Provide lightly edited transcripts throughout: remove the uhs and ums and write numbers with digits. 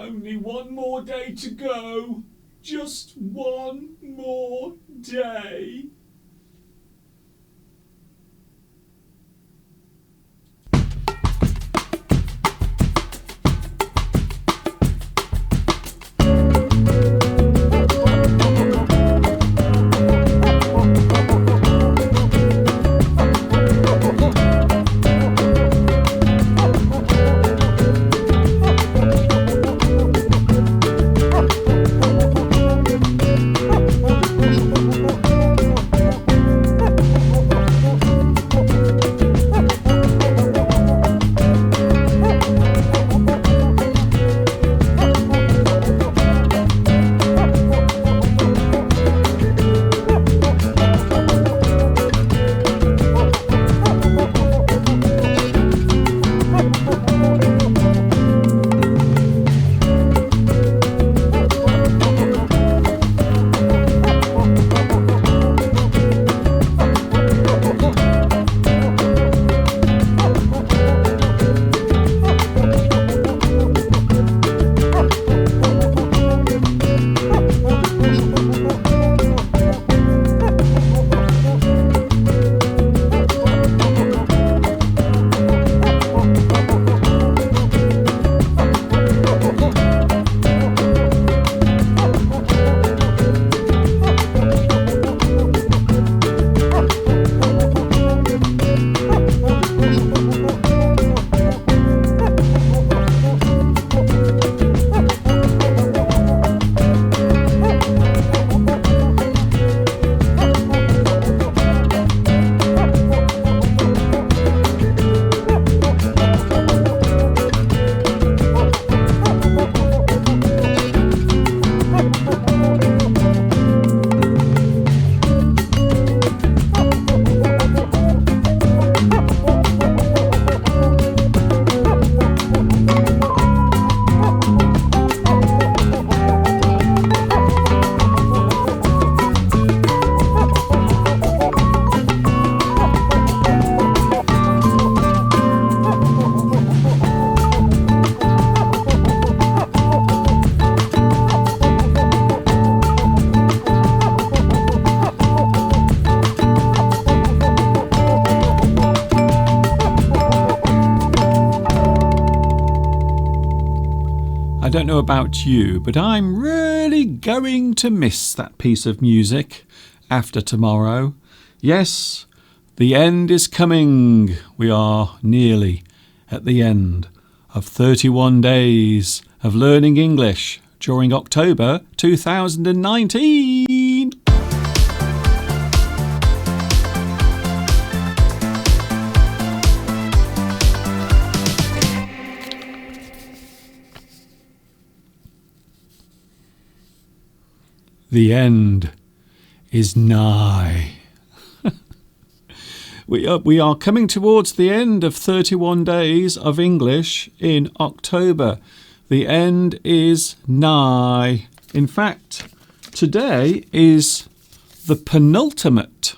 Only one more day to go. Just one more day. I don't know about you, but I'm really going to miss that piece of music after tomorrow. Yes, the end is coming. We are nearly at the end of 31 days of learning English during October 2019. The end is nigh. We are coming towards the end of 31 days of English in October. The end is nigh. In fact, today is the penultimate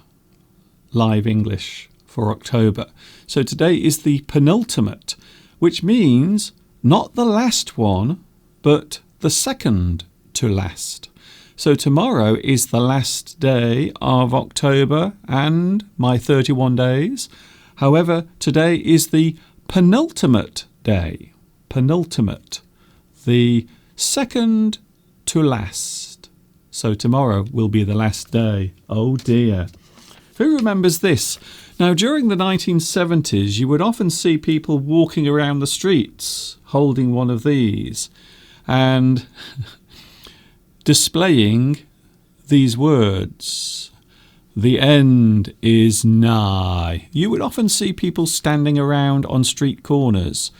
live English for October. So today is the penultimate, which means not the last one, but the second to last. So tomorrow is the last day of October and my 31 days. However, today is the penultimate day. Penultimate. The second to last. So tomorrow will be the last day. Oh dear. Who remembers this? Now, during the 1970s, you would often see people walking around the streets holding one of these and displaying these words. The end is nigh. You would often see people standing around on street corners.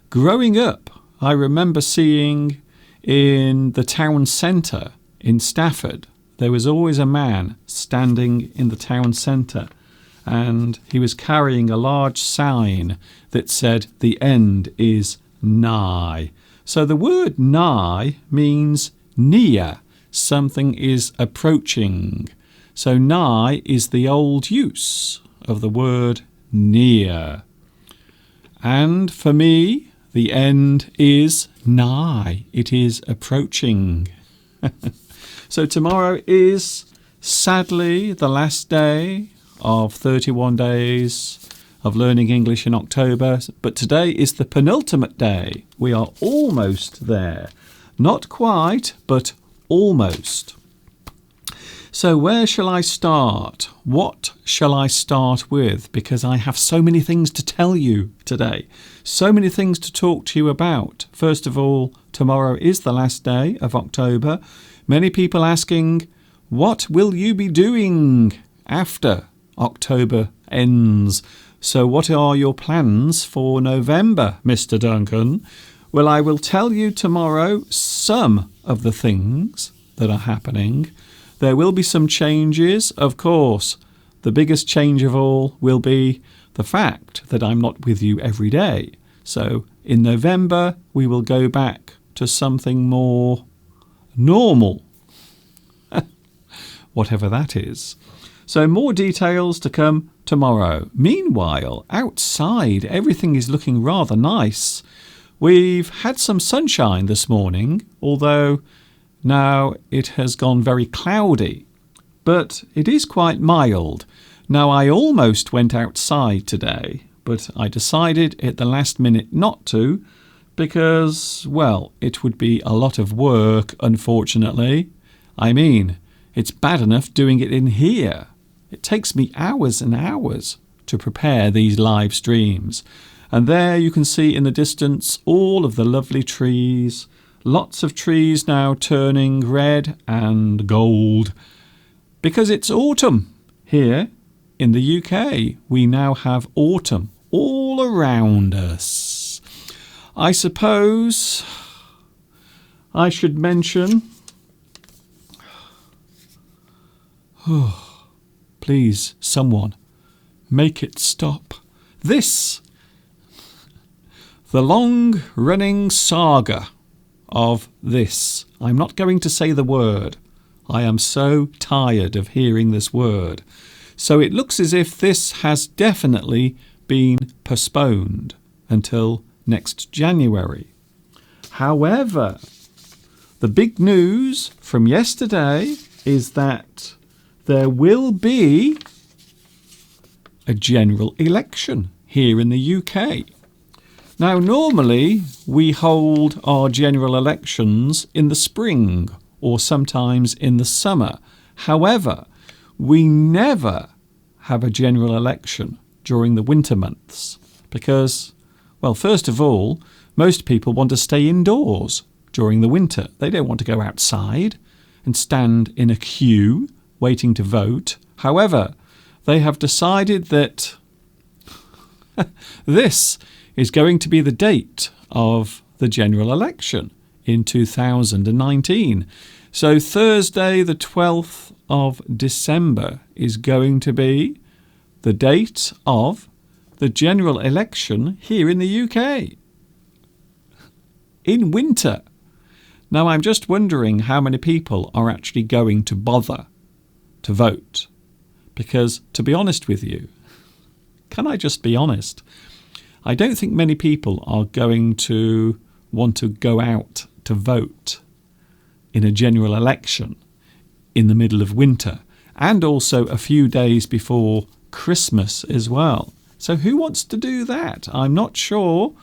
Growing up, I remember seeing in the town centre in Stafford, there was always a man standing in the town centre, and he was carrying a large sign that said, the end is nigh. So the word nigh means near. Something is approaching. So nigh is the old use of the word near. And for me, The end is nigh. It is approaching. So tomorrow is sadly the last day of 31 days of learning English in October, but today is the penultimate day. We are almost there. Not quite, but almost. So where shall I start? What shall I start with? Because I have so many things to tell you today. So many things to talk to you about. First of all, tomorrow is the last day of October. Many people asking, what will you be doing after October ends? So what are your plans for November, Mr. Duncan? Well, I will tell you tomorrow some of the things that are happening. There will be some changes, of course. The biggest change of all will be the fact that I'm not with you every day. So in November, we will go back to something more normal, whatever that is. So more details to come tomorrow. Meanwhile, outside, everything is looking rather nice. We've had some sunshine this morning, although now it has gone very cloudy, but it is quite mild. Now, I almost went outside today, but I decided at the last minute not to because, well, it would be a lot of work, unfortunately. I mean, it's bad enough doing it in here. It takes me hours and hours to prepare these live streams. And there you can see in the distance all of the lovely trees. Lots of trees now turning red and gold because it's autumn here in the UK. We now have autumn all around us. I suppose I should mention, please, someone, make it stop. The long-running saga of this. I'm not going to say the word. I am so tired of hearing this word. So it looks as if this has definitely been postponed until next January. However, the big news from yesterday is that there will be a general election here in the UK. Now, normally we hold our general elections in the spring or sometimes in the summer. However, we never have a general election during the winter months because, well, first of all, most people want to stay indoors during the winter. They don't want to go outside and stand in a queue waiting to vote. However, they have decided that this is going to be the date of the general election in 2019. So Thursday, the 12th of December, is going to be the date of the general election here in the UK. In winter. Now, I'm just wondering how many people are actually going to bother to vote. Because, to be honest with you, can I just be honest? I don't think many people are going to want to go out to vote in a general election in the middle of winter and also a few days before Christmas as well. So who wants to do that? I'm not sure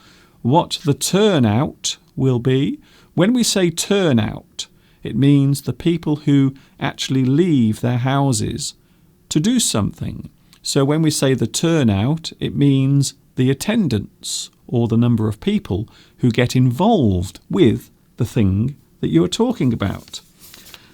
what the turnout will be. When we say turnout, it means the people who actually leave their houses to do something. So when we say the turnout, it means the attendance or the number of people who get involved with the thing that you are talking about.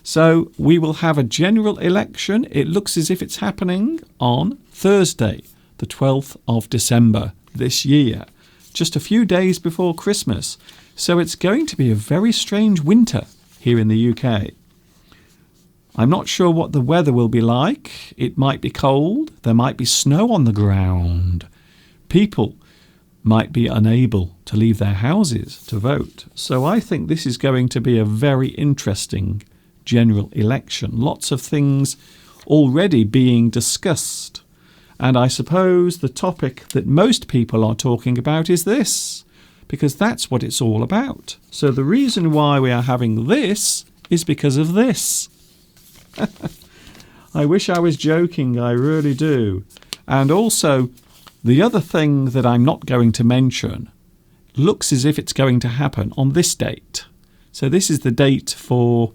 So we will have a general election. It looks as if it's happening on Thursday, the 12th of December this year, just a few days before Christmas. So it's going to be a very strange winter here in the UK. I'm not sure what the weather will be like. It might be cold. There might be snow on the ground. People might be unable to leave their houses to vote. So I think this is going to be a very interesting general election. Lots of things already being discussed. And I suppose the topic that most people are talking about is this. because that's what it's all about. So the reason why we are having this is because of this. I wish I was joking, I really do. And also, the other thing that I'm not going to mention looks as if it's going to happen on this date. So this is the date for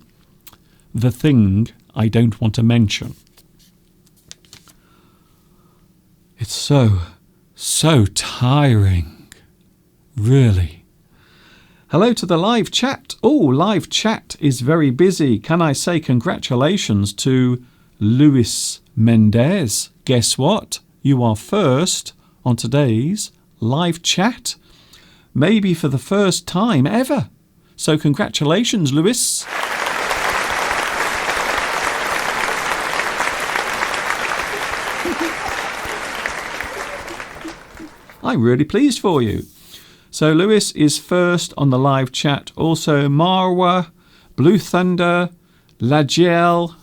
the thing I don't want to mention. It's so tiring. Really. Hello to the live chat. Oh, live chat is very busy. Can I say congratulations to Luis Mendez? Guess what? You are first on today's live chat. Maybe for the first time ever. So congratulations, Luis. I'm really pleased for you. So Lewis is first on the live chat. Also Marwa, Blue Thunder, Lagiel,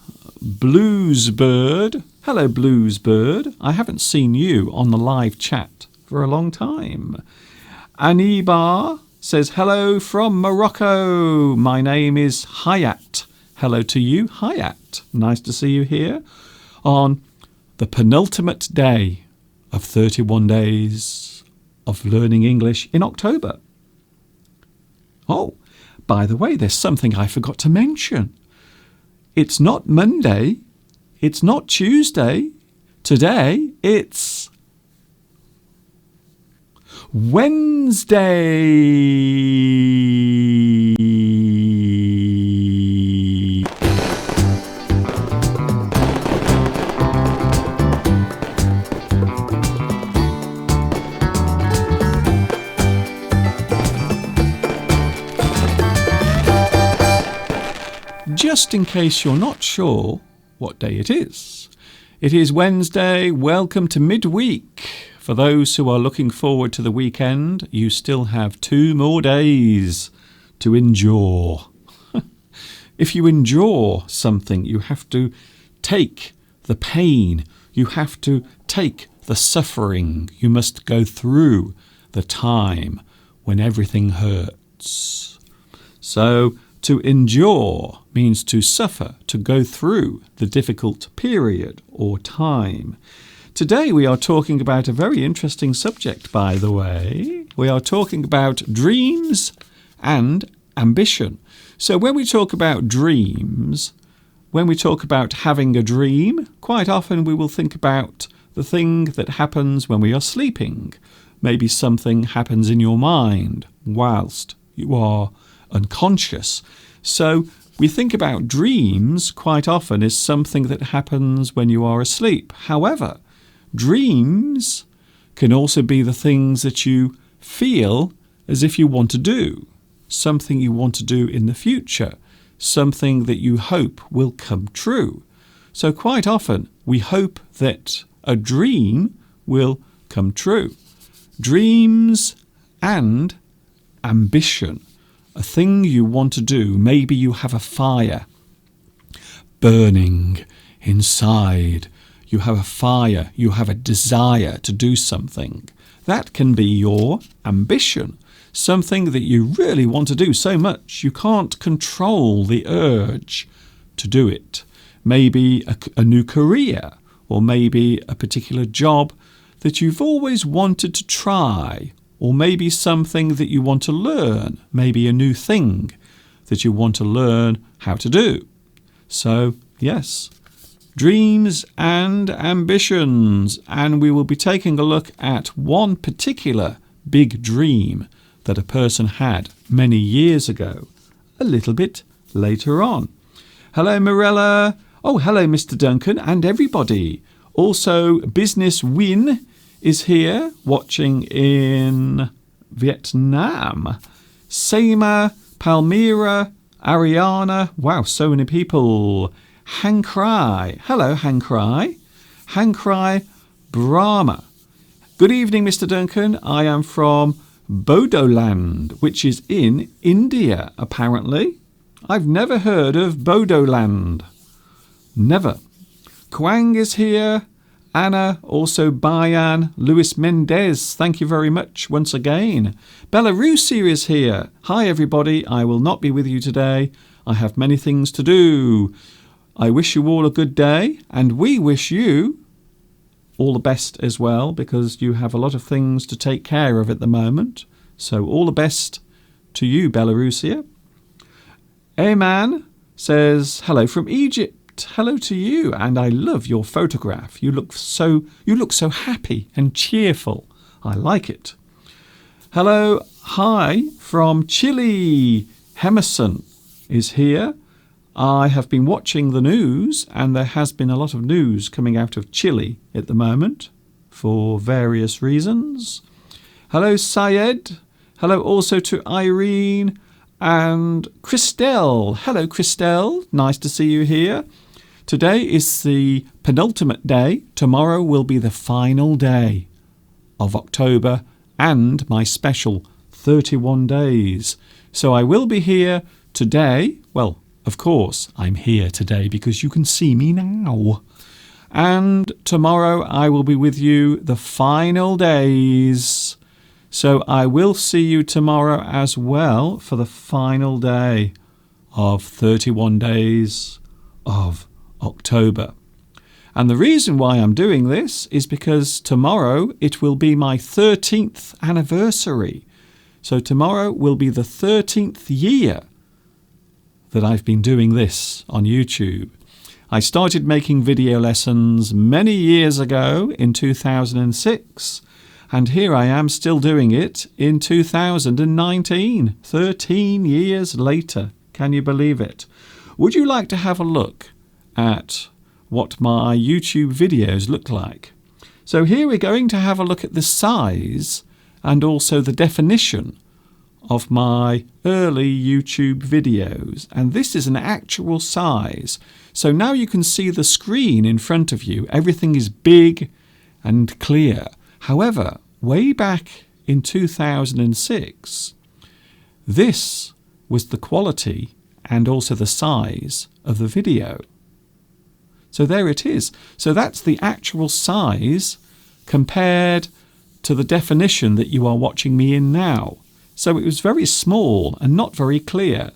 Bluesbird. Hello Bluesbird. I haven't seen you on the live chat for a long time. Anibar says hello from Morocco. My name is Hayat. Hello to you, Hayat. Nice to see you here on the penultimate day of 31 days of learning English in October. Oh, by the way, there's something I forgot to mention. It's not Monday. It's not Tuesday. Today, it's Wednesday. Just in case you're not sure what day it is. It is Wednesday. Welcome to midweek. For those who are looking forward to the weekend, you still have 2 more days to endure. If you endure something, you have to take the pain. You have to take the suffering. You must go through the time when everything hurts. So, to endure means to suffer, to go through the difficult period or time. Today we are talking about a very interesting subject, by the way. We are talking about dreams and ambition. So when we talk about dreams, when we talk about having a dream, quite often we will think about the thing that happens when we are sleeping. Maybe something happens in your mind whilst you are unconscious. So we think about dreams quite often as something that happens when you are asleep. However, dreams can also be the things that you feel as if you want to do, something you want to do in the future, something that you hope will come true. So quite often we hope that a dream will come true. Dreams and ambition. A thing you want to do. Maybe you have a fire burning inside. You have a fire. You have a desire to do something. That can be your ambition. Something that you really want to do so much you can't control the urge to do it. Maybe a new career, or maybe a particular job that you've always wanted to try. Or maybe something that you want to learn, maybe a new thing that you want to learn how to do. So, yes, dreams and ambitions. And we will be taking a look at one particular big dream that a person had many years ago, a little bit later on. Hello, Mirella. Oh, hello, Mr. Duncan and everybody. Also, Business Win is here watching in Vietnam. Seema, Palmyra, Ariana. Wow, so many people. Hankrai. Hello, Hankrai. Hankrai Brahma. Good evening, Mr. Duncan. I am from Bodoland, which is in India, apparently. I've never heard of Bodoland. Never. Kwang is here. Anna, also Bayan, Luis Mendez, thank you very much once again. Belarusia is here. Hi everybody, I will not be with you today. I have many things to do. I wish you all a good day, and we wish you all the best as well, because you have a lot of things to take care of at the moment. So all the best to you, Belarusia. Ayman says, hello from Egypt. Hello to you, and I love your photograph. You look so happy and cheerful. I like it. Hello, hi from Chile. Hemerson is here. I have been watching the news, and there has been a lot of news coming out of Chile at the moment for various reasons. Hello, Syed. Hello also to Irene and Christelle. Hello, Christelle. Nice to see you here. Today is the penultimate day. Tomorrow will be the final day of October and my special 31 days. So I will be here today. Well, of course, I'm here today because you can see me now. And tomorrow I will be with you the final days. So I will see you tomorrow as well for the final day of 31 days of October. And the reason why I'm doing this is because tomorrow it will be my 13th anniversary. So tomorrow will be the 13th year that I've been doing this on YouTube. I started making video lessons many years ago in 2006, and here I am still doing it in 2019, 13 years later. Can you believe it? Would you like to have a look at what my YouTube videos look like? So here we're going to have a look at the size and also the definition of my early YouTube videos. And this is an actual size. So now you can see the screen in front of you. Everything is big and clear. However, way back in 2006, this was the quality and also the size of the video. So there it is. So that's the actual size compared to the definition that you are watching me in now. So it was very small and not very clear.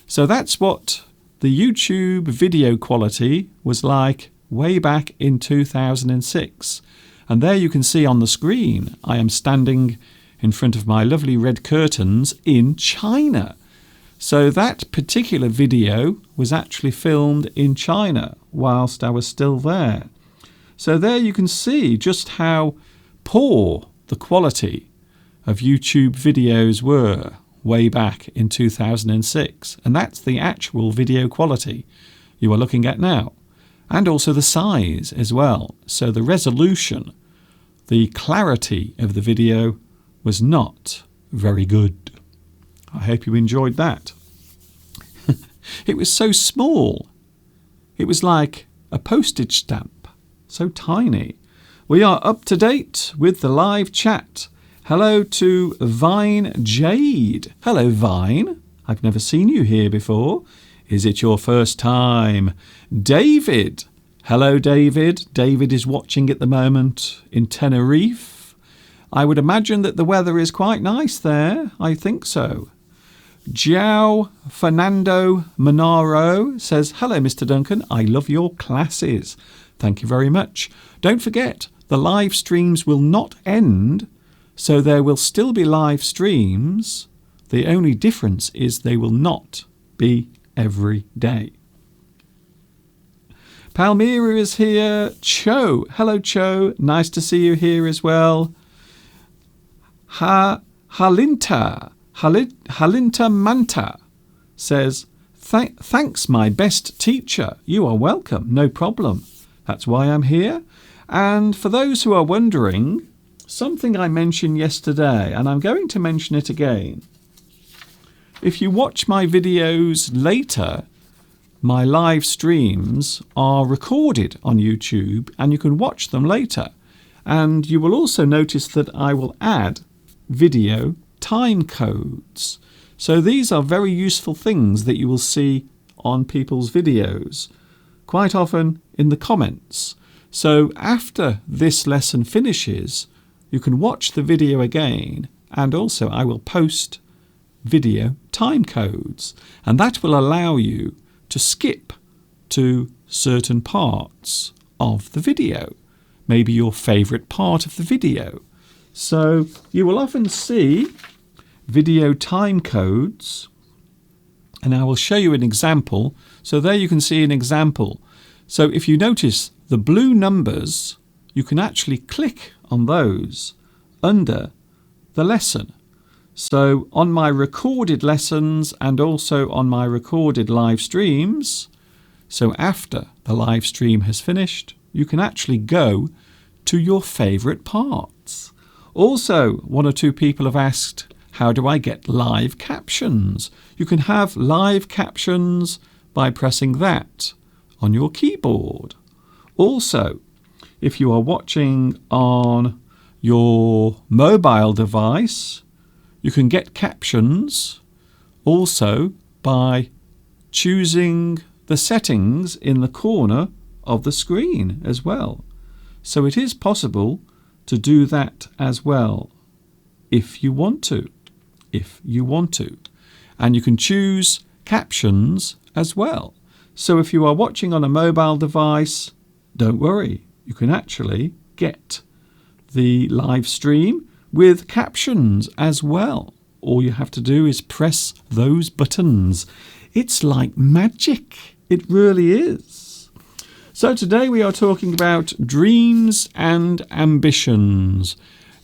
So that's what the YouTube video quality was like way back in 2006. And there you can see on the screen, I am standing in front of my lovely red curtains in China. So that particular video was actually filmed in China whilst I was still there. So there you can see just how poor the quality of YouTube videos were way back in 2006. And that's the actual video quality you are looking at now. And also the size as well. So the resolution, the clarity of the video was not very good. I hope you enjoyed that. It was so small. It was like a postage stamp. So tiny. We are up to date with the live chat. Hello to Vine Jade. Hello, Vine. I've never seen you here before. Is it your first time? David. Hello, David. David is watching at the moment in Tenerife. I would imagine that the weather is quite nice there. I think so. João Fernando Monaro says, hello, Mr. Duncan. I love your classes. Thank you very much. Don't forget, the live streams will not end, so there will still be live streams. The only difference is they will not be every day. Palmyra is here. Cho. Hello, Cho. Nice to see you here as well. Halinta Manta says, thanks, my best teacher. You are welcome. No problem. That's why I'm here. And for those who are wondering, something I mentioned yesterday, and I'm going to mention it again. If you watch my videos later, my live streams are recorded on YouTube and you can watch them later. And you will also notice that I will add video time codes. So these are very useful things that you will see on people's videos, quite often in the comments. So after this lesson finishes, you can watch the video again, and also I will post video time codes, and that will allow you to skip to certain parts of the video, maybe your favourite part of the video. So you will often see video time codes, and I will show you an example. So there you can see an example. So if you notice the blue numbers, you can actually click on those under the lesson. So on my recorded lessons and also on my recorded live streams, so after the live stream has finished, you can actually go to your favourite parts. Also, one or two people have asked, how do I get live captions? You can have live captions by pressing that on your keyboard. Also, if you are watching on your mobile device, you can get captions also by choosing the settings in the corner of the screen as well. So it is possible to do that as well if you want to. And you can choose captions as well. So if you are watching on a mobile device, don't worry, you can actually get the live stream with captions as well. All you have to do is press those buttons. It's like magic. It really is. So today we are talking about dreams and ambitions.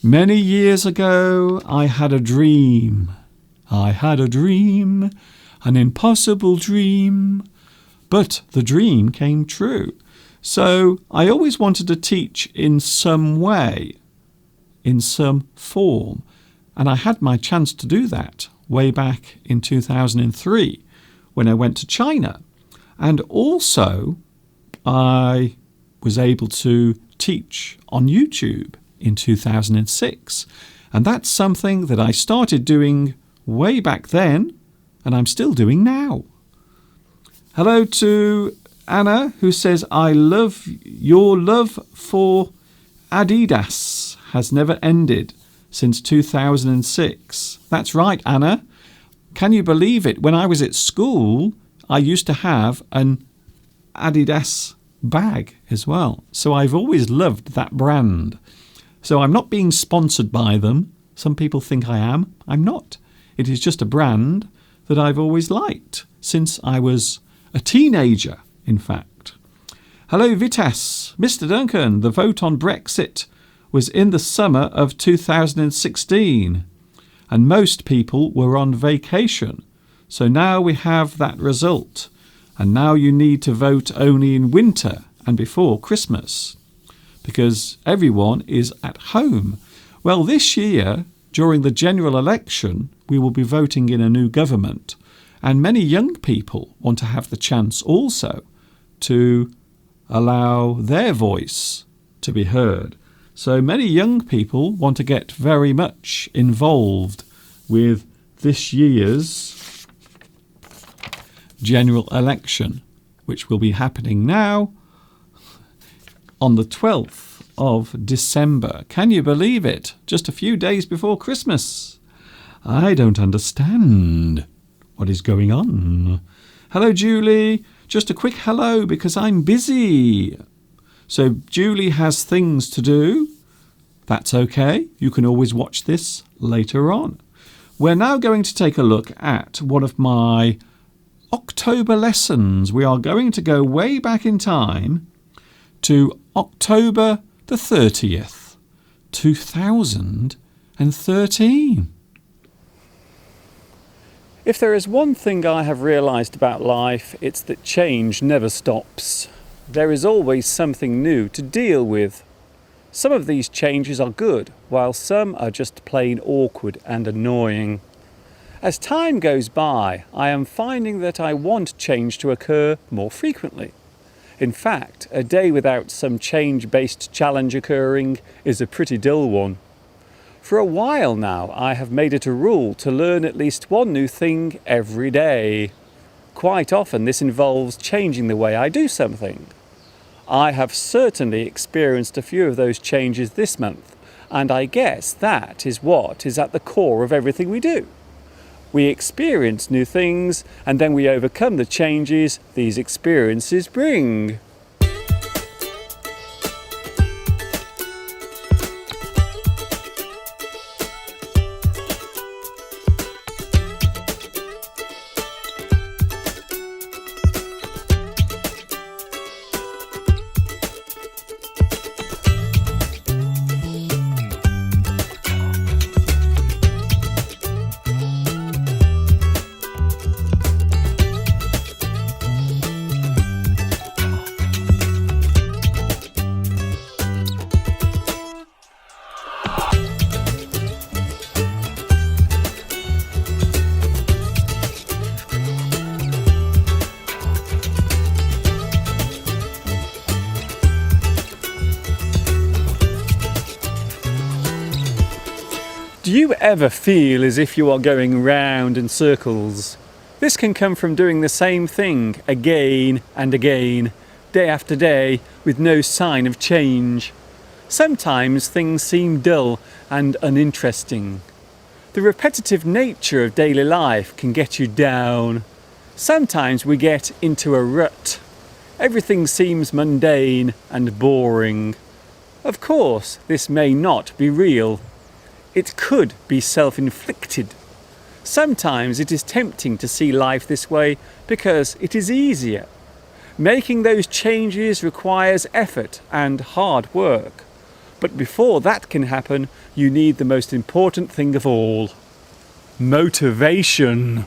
Many years ago, I had a dream. An impossible dream. But the dream came true. So I always wanted to teach in some way, in some form. And I had my chance to do that way back in 2003 when I went to China. And also I was able to teach on YouTube in 2006. And that's something that I started doing way back then, and I'm still doing now. Hello to Anna, who says, I love your love for Adidas has never ended since 2006. That's right, Anna. Can you believe it? When I was at school, I used to have an Adidas bag as well. So I've always loved that brand. So I'm not being sponsored by them. Some people think I am. I'm not. It is just a brand that I've always liked since I was a teenager, in fact. Hello, Vitas. Mr. Duncan, the vote on Brexit was in the summer of 2016, and most people were on vacation. So now we have that result, and now you need to vote only in winter and before Christmas, because everyone is at home. Well, this year, during the general election, we will be voting in a new government, and many young people want to have the chance also to allow their voice to be heard. So many young people want to get very much involved with this year's general election, which will be happening now on the 12th of December. Can you believe it? Just a few days before Christmas. I don't understand what is going on. Hello, Julie. Just a quick hello because I'm busy. So Julie has things to do. That's okay. You can always watch this later on. We're now going to take a look at one of my October lessons. We are going to go way back in time to October the 30th, 2013. If there is one thing I have realised about life, it's that change never stops. There is always something new to deal with. Some of these changes are good, while some are just plain awkward and annoying. As time goes by, I am finding that I want change to occur more frequently. In fact, a day without some change-based challenge occurring is a pretty dull one. For a while now, I have made it a rule to learn at least one new thing every day. Quite often this involves changing the way I do something. I have certainly experienced a few of those changes this month, and I guess that is what is at the core of everything we do. We experience new things, and then we overcome the changes these experiences bring. Do you ever feel as if you are going round in circles? This can come from doing the same thing again and again, day after day, with no sign of change. Sometimes things seem dull and uninteresting. The repetitive nature of daily life can get you down. Sometimes we get into a rut. Everything seems mundane and boring. Of course, this may not be real. It could be self-inflicted. Sometimes it is tempting to see life this way because it is easier. Making those changes requires effort and hard work. But before that can happen, you need the most important thing of all: motivation.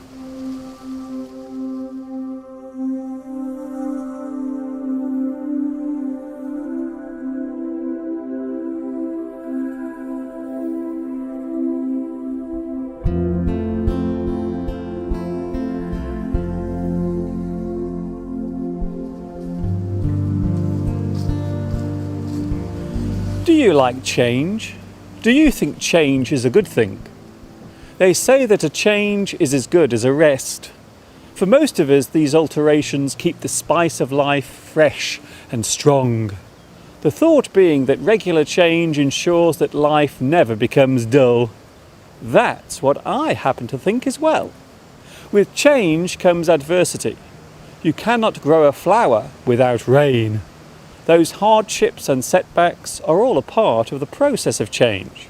Do you like change? Do you think change is a good thing? They say that a change is as good as a rest. For most of us, these alterations keep the spice of life fresh and strong. The thought being that regular change ensures that life never becomes dull. That's what I happen to think as well. With change comes adversity. You cannot grow a flower without rain. Those hardships and setbacks are all a part of the process of change.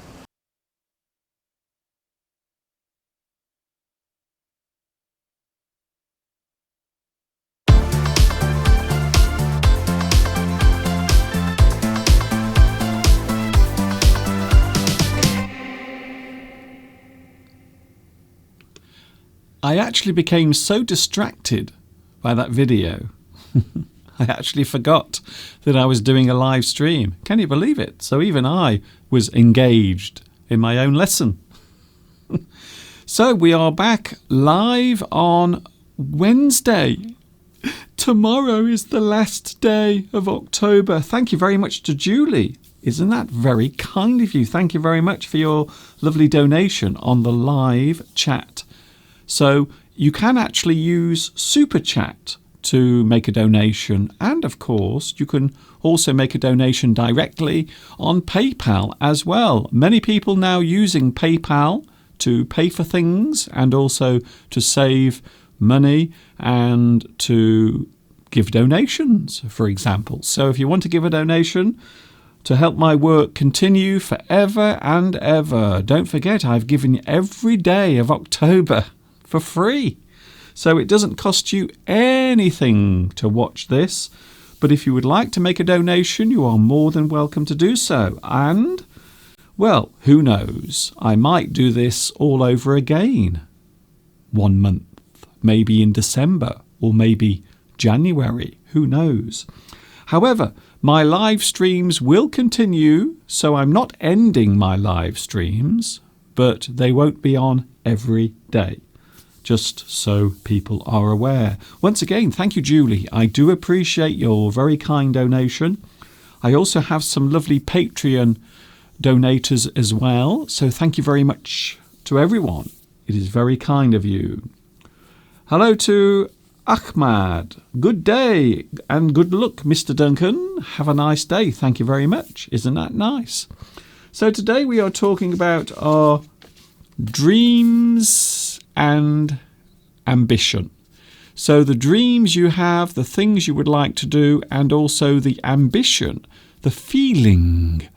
I actually became so distracted by that video I actually forgot that I was doing a live stream. Can you believe it? So even I was engaged in my own lesson. So we are back live on Wednesday. Tomorrow is the last day of October. Thank you very much to Julie. Isn't that very kind of you? Thank you very much for your lovely donation on the live chat. So you can actually use Super Chat to make a donation, and of course you can also make a donation directly on PayPal as well. Many people now using PayPal to pay for things and also to save money and to give donations, for example. So if you want to give a donation to help my work continue forever and ever, don't forget I've given every day of October for free. So it doesn't cost you anything to watch this. But if you would like to make a donation, you are more than welcome to do so. And, well, who knows? I might do this all over again. 1 month, maybe in December, or maybe January. Who knows? However, my live streams will continue, so I'm not ending my live streams, but they won't be on every day. Just so people are aware. Once again, thank you, Julie. I do appreciate your very kind donation. I also have some lovely Patreon donators as well. So thank you very much to everyone. It is very kind of you. Hello to Ahmad. Good day and good luck, Mr. Duncan. Have a nice day. Thank you very much. Isn't that nice? So today we are talking about our dreams and ambition. So the dreams you have, the things you would like to do, and also the ambition, the feeling,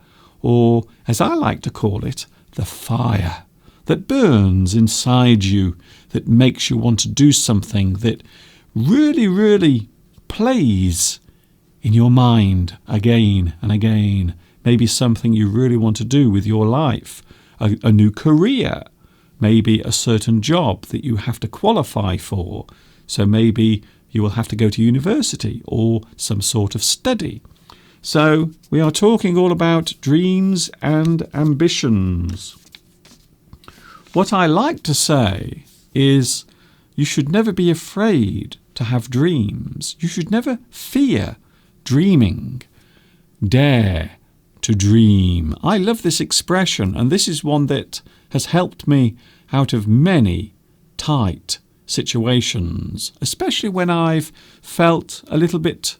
or as I like to call it, the fire that burns inside you, that makes you want to do something, that really, really plays in your mind again and again. Maybe something you really want to do with your life, a new career, maybe a certain job that you have to qualify for. So maybe you will have to go to university or some sort of study. So we are talking all about dreams and ambitions. What I like to say is you should never be afraid to have dreams. You should never fear dreaming. Dare to dream. I love this expression, and this is one that has helped me out of many tight situations, especially when I've felt a little bit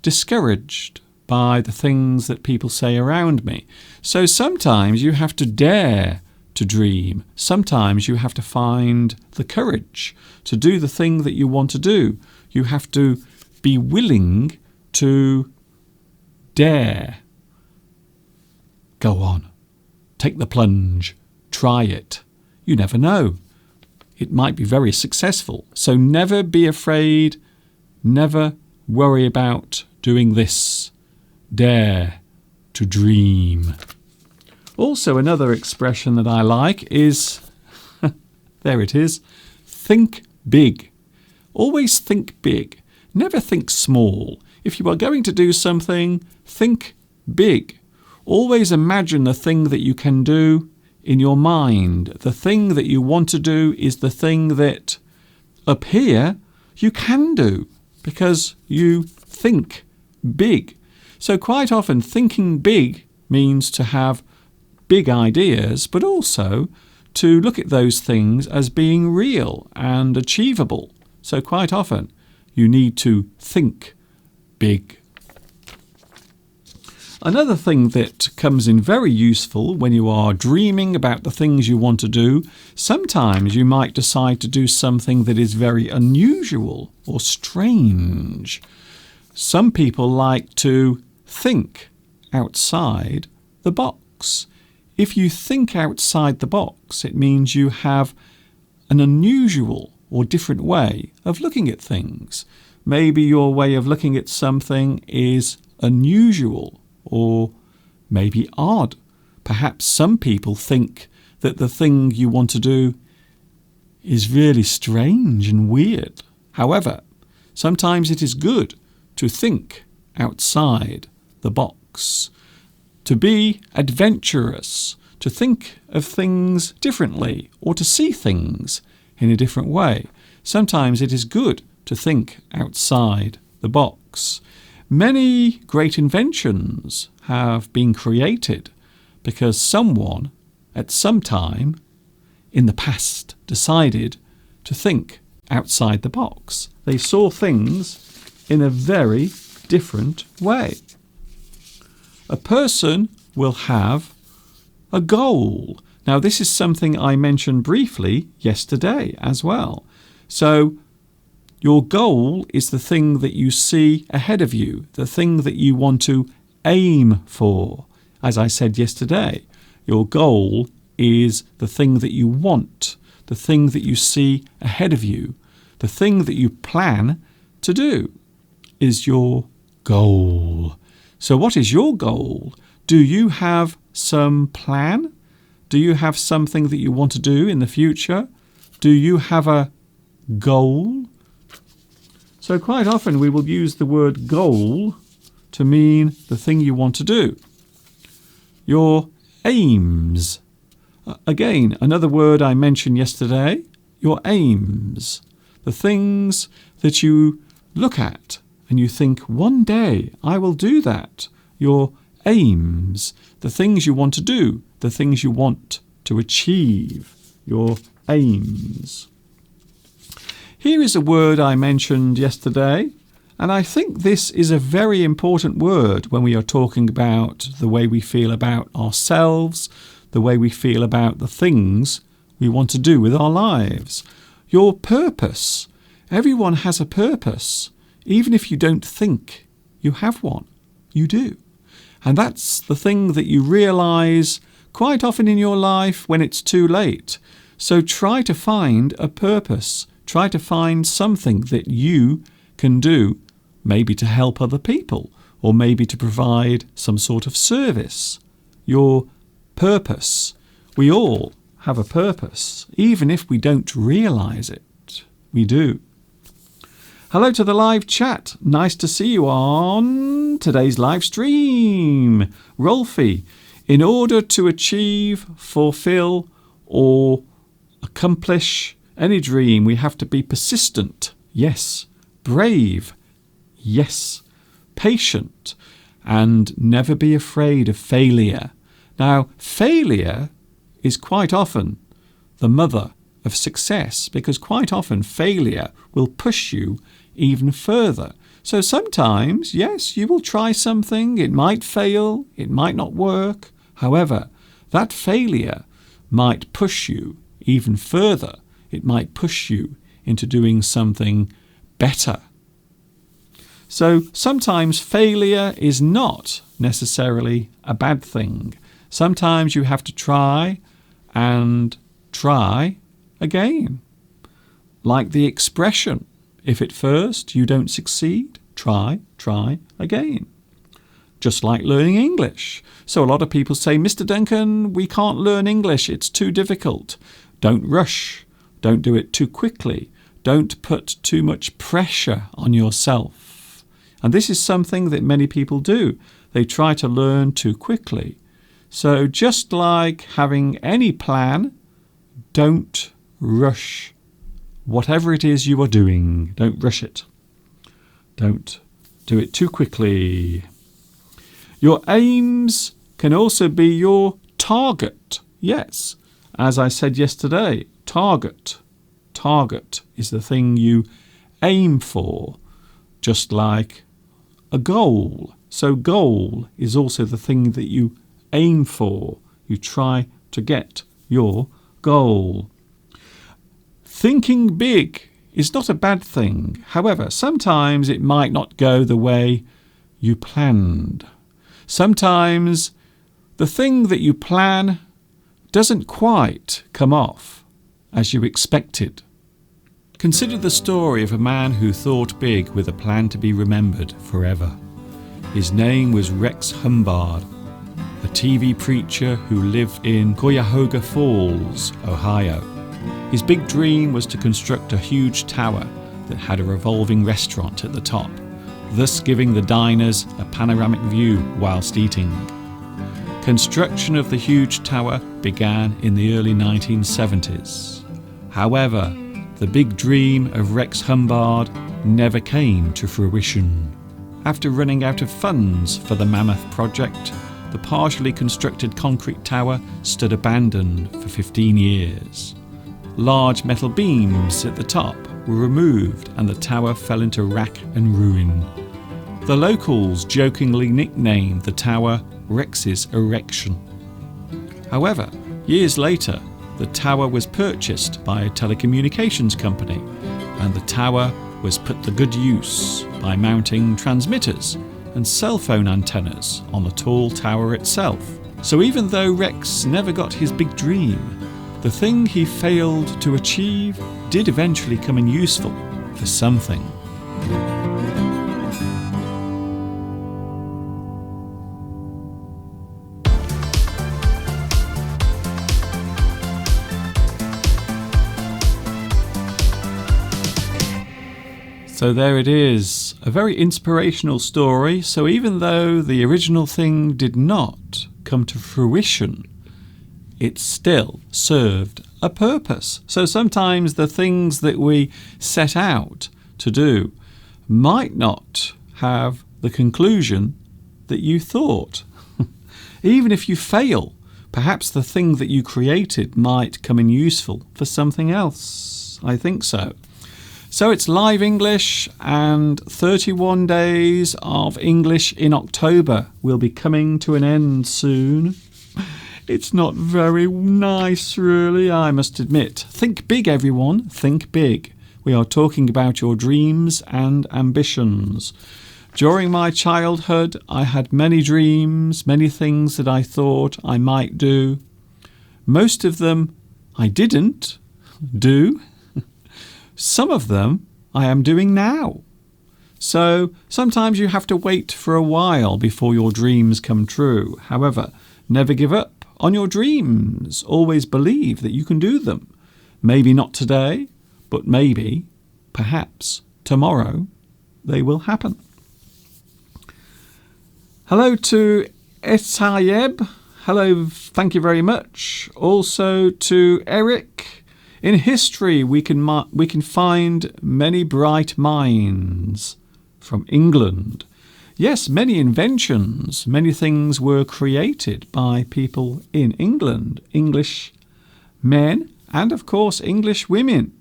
discouraged by the things that people say around me. So sometimes you have to dare to dream. Sometimes you have to find the courage to do the thing that you want to do. You have to be willing to dare. Go on. Take the plunge. Try it. You never know. It might be very successful. So never be afraid. Never worry about doing this. Dare to dream. Also, another expression that I like is, there it is, think big. Always think big. Never think small. If you are going to do something, think big. Always imagine the thing that you can do in your mind. The thing that you want to do is the thing that up here you can do because you think big. So quite often thinking big means to have big ideas, but also to look at those things as being real and achievable. So quite often you need to think big. Another thing that comes in very useful when you are dreaming about the things you want to do, sometimes you might decide to do something that is very unusual or strange. Some people like to think outside the box. If you think outside the box, it means you have an unusual or different way of looking at things. Maybe your way of looking at something is unusual or maybe odd. Perhaps some people think that the thing you want to do is really strange and weird. However, sometimes it is good to think outside the box, to be adventurous, to think of things differently or to see things in a different way. Sometimes it is good to think outside the box. Many great inventions have been created because someone at some time in the past decided to think outside the box. They saw things in a very different way. A person will have a goal. Now, this is something I mentioned briefly yesterday as well. So, your goal is the thing that you see ahead of you, the thing that you want to aim for. As I said yesterday, your goal is the thing that you want, the thing that you see ahead of you, the thing that you plan to do is your goal. So what is your goal? Do you have some plan? Do you have something that you want to do in the future? Do you have a goal? So quite often we will use the word goal to mean the thing you want to do. Your aims. Again, another word I mentioned yesterday, your aims. The things that you look at and you think, one day I will do that. Your aims. The things you want to do. The things you want to achieve. Your aims. Here is a word I mentioned yesterday, and I think this is a very important word when we are talking about the way we feel about ourselves, the way we feel about the things we want to do with our lives. Your purpose. Everyone has a purpose. Even if you don't think you have one, you do. And that's the thing that you realise quite often in your life when it's too late. So try to find a purpose. Try to find something that you can do, maybe to help other people, or maybe to provide some sort of service. Your purpose. We all have a purpose, even if we don't realise it. We do. Hello to the live chat. Nice to see you on today's live stream. Rolfie, in order to achieve, fulfill, or accomplish any dream, we have to be persistent. Yes. Brave. Yes. Patient. And never be afraid of failure. Now, failure is quite often the mother of success, because quite often failure will push you even further. So sometimes, yes, you will try something, it might fail, it might not work. However, that failure might push you even further. It might push you into doing something better. So sometimes failure is not necessarily a bad thing. Sometimes you have to try and try again. Like the expression, if at first you don't succeed, try again. Just like learning English. So a lot of people say, Mr. Duncan, we can't learn English, it's too difficult. Don't rush. Don't do it too quickly. Don't put too much pressure on yourself. And this is something that many people do. They try to learn too quickly. So just like having any plan, don't rush whatever it is you are doing. Don't rush it. Don't do it too quickly. Your aims can also be your target. Yes, as I said yesterday, target. Target is the thing you aim for, just like a goal. So goal is also the thing that you aim for. You try to get your goal. Thinking big is not a bad thing. However, sometimes it might not go the way you planned. Sometimes the thing that you plan doesn't quite come off as you expected. Consider the story of a man who thought big with a plan to be remembered forever. His name was Rex Humbard, a TV preacher who lived in Cuyahoga Falls, Ohio. His big dream was to construct a huge tower that had a revolving restaurant at the top, thus giving the diners a panoramic view whilst eating. Construction of the huge tower began in the early 1970s. However, the big dream of Rex Humbard never came to fruition. After running out of funds for the mammoth project, the partially constructed concrete tower stood abandoned for 15 years. Large metal beams at the top were removed and the tower fell into rack and ruin. The locals jokingly nicknamed the tower Rex's Erection. However, years later, the tower was purchased by a telecommunications company, and the tower was put to good use by mounting transmitters and cell phone antennas on the tall tower itself. So even though Rex never got his big dream, the thing he failed to achieve did eventually come in useful for something. So there it is, a very inspirational story. So even though the original thing did not come to fruition, it still served a purpose. So sometimes the things that we set out to do might not have the conclusion that you thought. Even if you fail, perhaps the thing that you created might come in useful for something else. I think so. So it's live English, and 31 days of English in October will be coming to an end soon. It's not very nice, really, I must admit. Think big, everyone. Think big. We are talking about your dreams and ambitions. During my childhood, I had many dreams, many things that I thought I might do. Most of them I didn't do. Some of them I am doing now. So sometimes you have to wait for a while before your dreams come true. However, never give up on your dreams. Always believe that you can do them. Maybe not today, but maybe, perhaps, tomorrow they will happen. Hello to Etayeb. Hello, thank you very much. Also to Eric. In history, we can find many bright minds from England. Yes, many inventions, many things were created by people in England. English men and, of course, English women.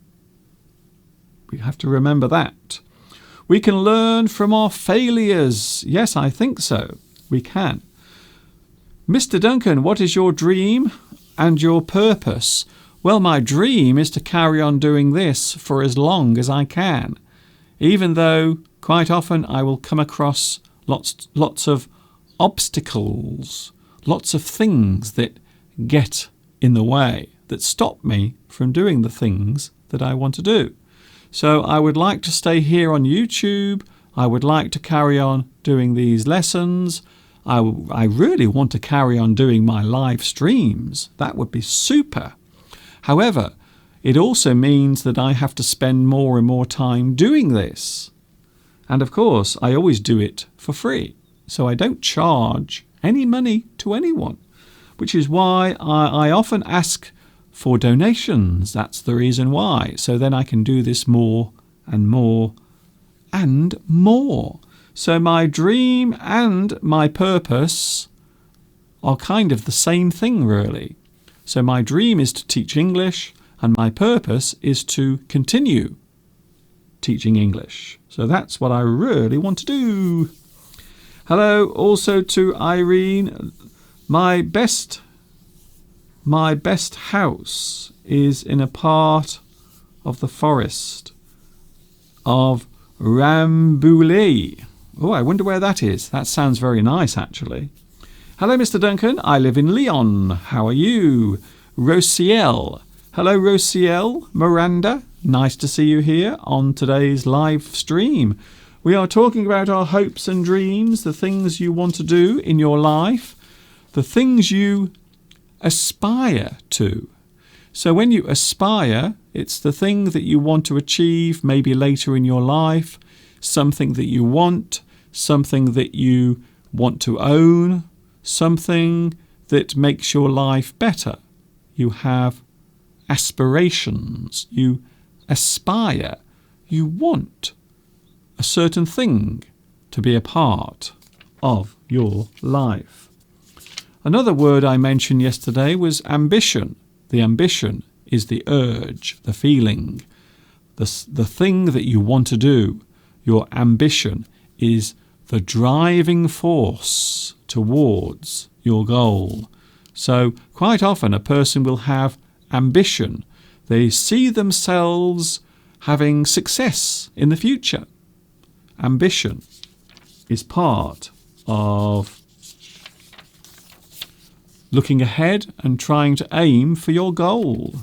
We have to remember that. We can learn from our failures. Yes, I think so. We can. Mr. Duncan, what is your dream and your purpose? Well, my dream is to carry on doing this for as long as I can, even though quite often I will come across lots of obstacles, lots of things that get in the way, that stop me from doing the things that I want to do. So I would like to stay here on YouTube. I would like to carry on doing these lessons. I really want to carry on doing my live streams. That would be super. However, it also means that I have to spend more and more time doing this. And of course, I always do it for free. So I don't charge any money to anyone, which is why I often ask for donations. That's the reason why. So then I can do this more and more and more. So my dream and my purpose are kind of the same thing, really. So my dream is to teach English, and my purpose is to continue teaching English. So that's what I really want to do. Hello also to Irene. My best house is in a part of the forest of Rambouillet. Oh, I wonder where that is. That sounds very nice, actually. Hello, Mr. Duncan. I live in Lyon. How are you? Rociel. Hello, Rociel. Miranda. Nice to see you here on today's live stream. We are talking about our hopes and dreams, the things you want to do in your life, the things you aspire to. So when you aspire, it's the thing that you want to achieve maybe later in your life, something that you want, something that you want to own, something that makes your life better. You have aspirations. You aspire. You want a certain thing to be a part of your life. Another word I mentioned yesterday was ambition. The ambition is the urge, the feeling, the thing that you want to do. Your ambition is the driving force towards your goal. So quite often a person will have ambition. They see themselves having success in the future. Ambition is part of looking ahead and trying to aim for your goal.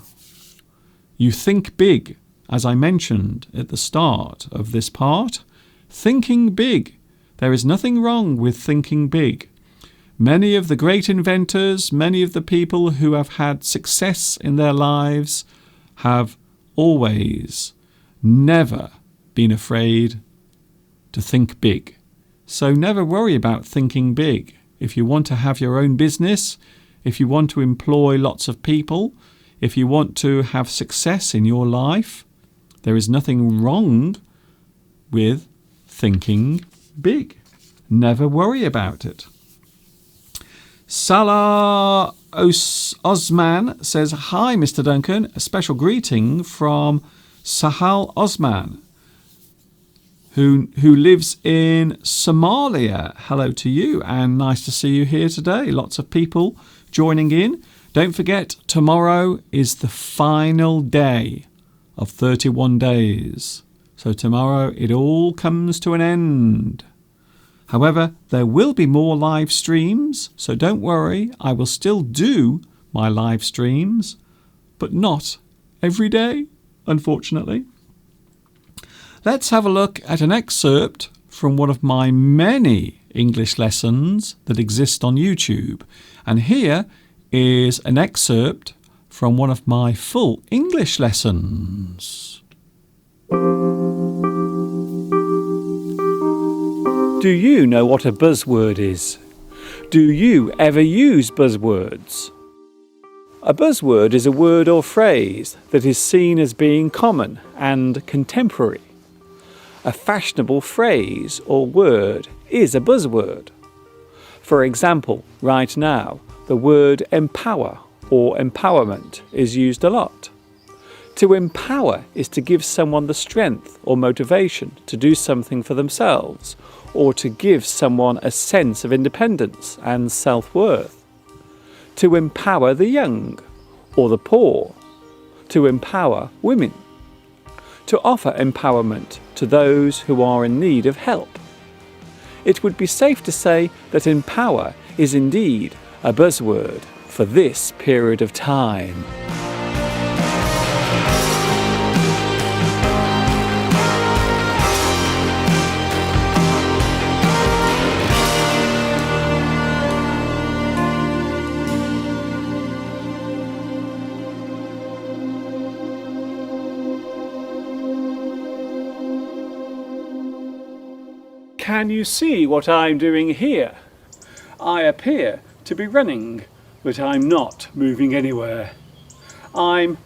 You think big, as I mentioned at the start of this part. Thinking big. There is nothing wrong with thinking big. Many of the great inventors, many of the people who have had success in their lives have always, never been afraid to think big. So never worry about thinking big. If you want to have your own business, if you want to employ lots of people, if you want to have success in your life, there is nothing wrong with thinking big. Never worry about it. Salah Osman says, "Hi, Mr. Duncan. A special greeting from Sahal Osman, who lives in Somalia. Hello to you, and nice to see you here today. Lots of people joining in. Don't forget, tomorrow is the final day of 31 days. So tomorrow it all comes to an end. However, there will be more live streams, so don't worry, I will still do my live streams, but not every day, unfortunately. Let's have a look at an excerpt from one of my many English lessons that exist on YouTube. And here is an excerpt from one of my full English lessons. Do you know what a buzzword is? Do you ever use buzzwords? A buzzword is a word or phrase that is seen as being common and contemporary. A fashionable phrase or word is a buzzword. For example, right now, the word empower or empowerment is used a lot. To empower is to give someone the strength or motivation to do something for themselves, or to give someone a sense of independence and self-worth. To empower the young or the poor. To empower women. To offer empowerment to those who are in need of help. It would be safe to say that empower is indeed a buzzword for this period of time. Can you see what I'm doing here? I appear to be running, but I'm not moving anywhere. I'm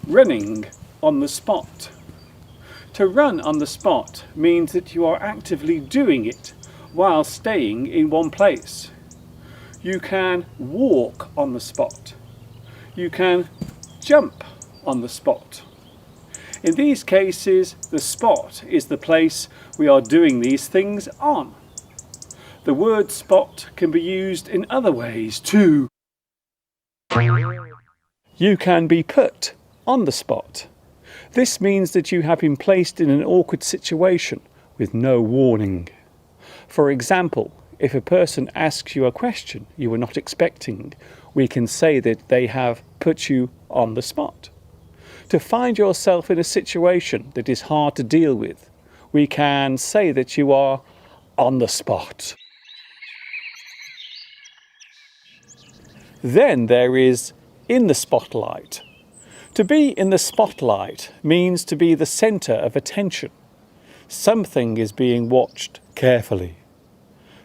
running on the spot. To run on the spot means that you are actively doing it while staying in one place. You can walk on the spot. You can jump on the spot. In these cases, the spot is the place we are doing these things on. The word spot can be used in other ways too. You can be put on the spot. This means that you have been placed in an awkward situation with no warning. For example, if a person asks you a question you were not expecting, we can say that they have put you on the spot. To find yourself in a situation that is hard to deal with, we can say that you are on the spot. Then there is in the spotlight. To be in the spotlight means to be the centre of attention. Something is being watched carefully.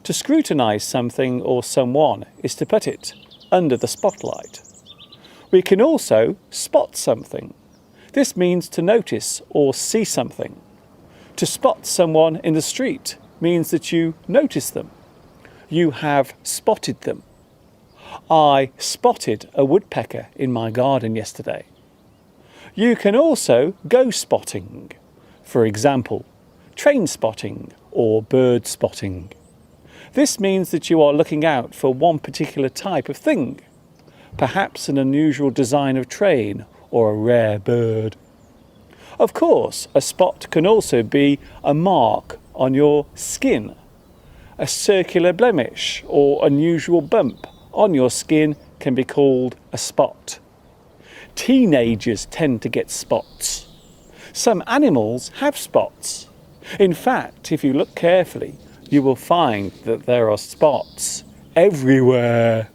To scrutinise something or someone is to put it under the spotlight. We can also spot something. This means to notice or see something. To spot someone in the street means that you notice them. You have spotted them. I spotted a woodpecker in my garden yesterday. You can also go spotting. For example, train spotting or bird spotting. This means that you are looking out for one particular type of thing, perhaps an unusual design of train or a rare bird. Of course, a spot can also be a mark on your skin. A circular blemish or unusual bump on your skin can be called a spot. Teenagers tend to get spots. Some animals have spots. In fact, if you look carefully, you will find that there are spots everywhere.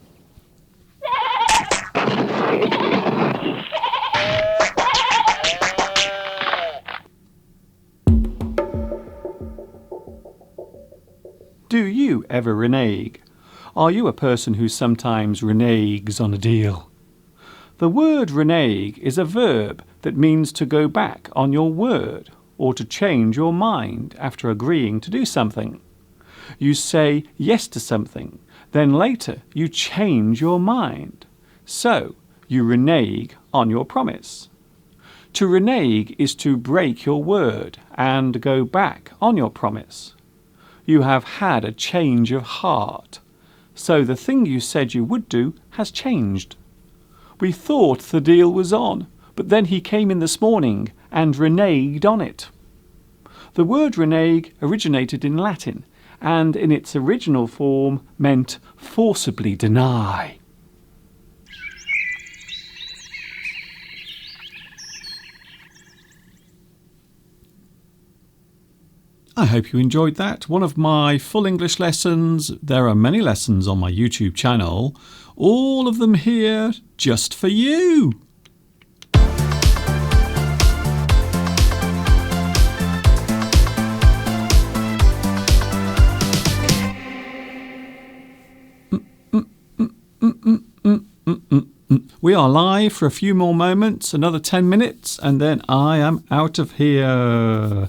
Do you ever renege? Are you a person who sometimes reneges on a deal? The word renege is a verb that means to go back on your word or to change your mind after agreeing to do something. You say yes to something, then later you change your mind. So, you renege on your promise. To renege is to break your word and go back on your promise. You have had a change of heart, so the thing you said you would do has changed. We thought the deal was on, but then he came in this morning and reneged on it. The word renege originated in Latin, and in its original form meant forcibly deny. I hope you enjoyed that. One of my full English lessons. There are many lessons on my YouTube channel, all of them here just for you. We are live for a few more moments, another 10 minutes, and then I am out of here.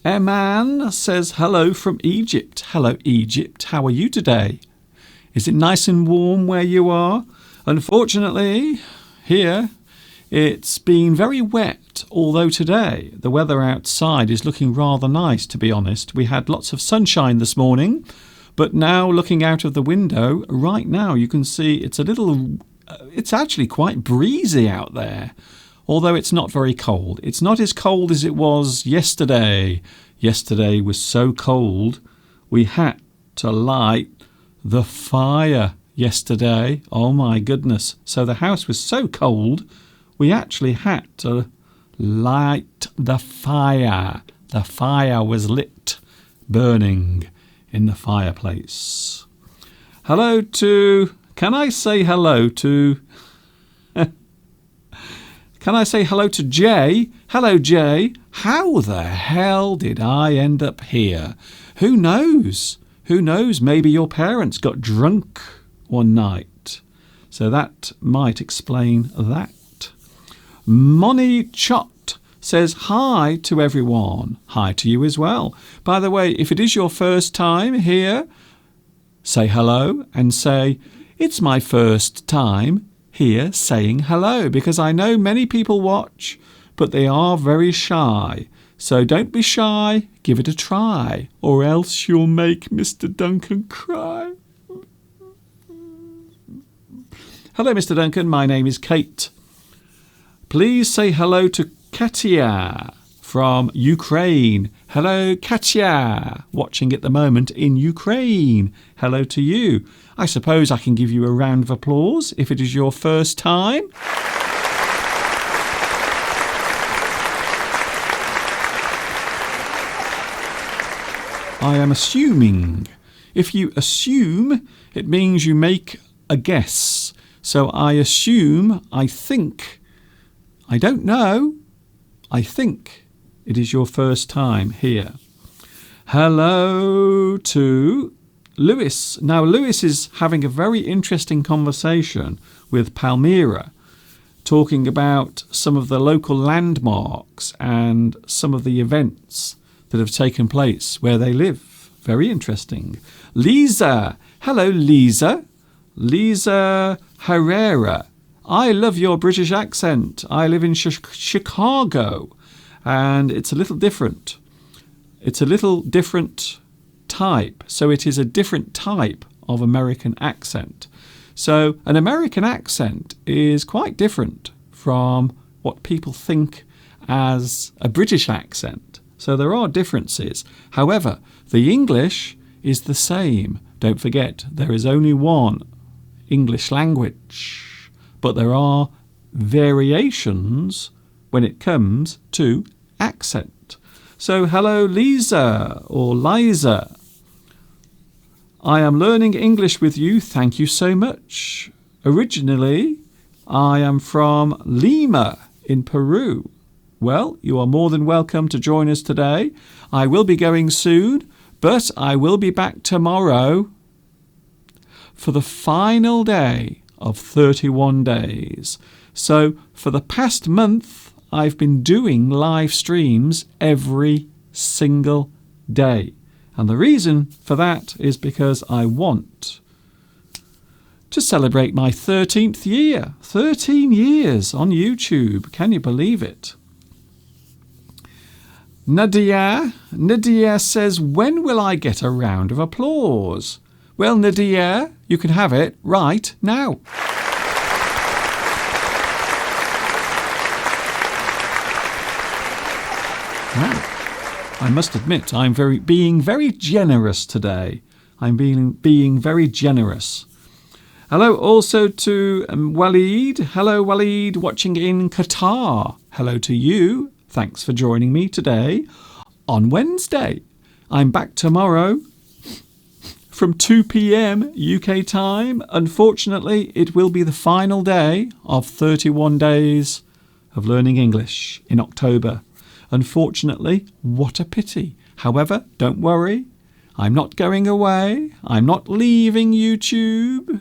Eman says hello from Egypt. Hello, Egypt. How are you today? Is it nice and warm where you are? Unfortunately, here it's been very wet, although today the weather outside is looking rather nice, to be honest. We had lots of sunshine this morning, but now looking out of the window, right now you can see it's actually quite breezy out there. Although it's not very cold. It's not as cold as it was yesterday. Yesterday was so cold we had to light the fire yesterday. Oh my goodness. So the house was so cold we actually had to light the fire. The fire was lit, burning in the fireplace. Hello to... Can I say hello to... Can I say hello to Jay? Hello, Jay. How the hell did I end up here? Who knows? Who knows? Maybe your parents got drunk one night. So that might explain that. Moni Chot says hi to everyone. Hi to you as well. By the way, if it is your first time here, say hello and say, it's my first time here saying hello, because I know many people watch, but they are very shy. So don't be shy, give it a try, or else you'll make Mr. Duncan cry. Hello, Mr. Duncan. My name is Kate. Please say hello to Katia from Ukraine. Hello, Katia, watching at the moment in Ukraine. Hello to you. I suppose I can give you a round of applause if it is your first time. I am assuming. If you assume, it means you make a guess. So I assume, I think, I don't know, I think it is your first time here. Hello to Lewis. Now, Lewis is having a very interesting conversation with Palmyra, talking about some of the local landmarks and some of the events that have taken place where they live. Very interesting. Lisa. Hello, Lisa. Lisa Herrera. I love your British accent. I live in Chicago, and it's a little different. It's a little different type. So it is a different type of American accent. So an American accent is quite different from what people think as a British accent. So there are differences. However, the English is the same. Don't forget, there is only one English language, but there are variations when it comes to accent. So hello, Lisa or Liza. I am learning English with you. Thank you so much. Originally, I am from Lima in Peru. Well, you are more than welcome to join us today. I will be going soon, but I will be back tomorrow for the final day of 31 days. So for the past month, I've been doing live streams every single day. And the reason for that is because I want to celebrate my 13th year. 13 years on YouTube. Can you believe it? Nadia says, when will I get a round of applause? Well, Nadia, you can have it right now. Wow. I must admit, I'm being very generous today. I'm being very generous. Hello also to Waleed. Hello, Waleed, watching in Qatar. Hello to you. Thanks for joining me today on Wednesday. I'm back tomorrow from 2 p.m. UK time. Unfortunately, it will be the final day of 31 days of learning English in October. Unfortunately, what a pity. However, don't worry. I'm not going away. I'm not leaving YouTube.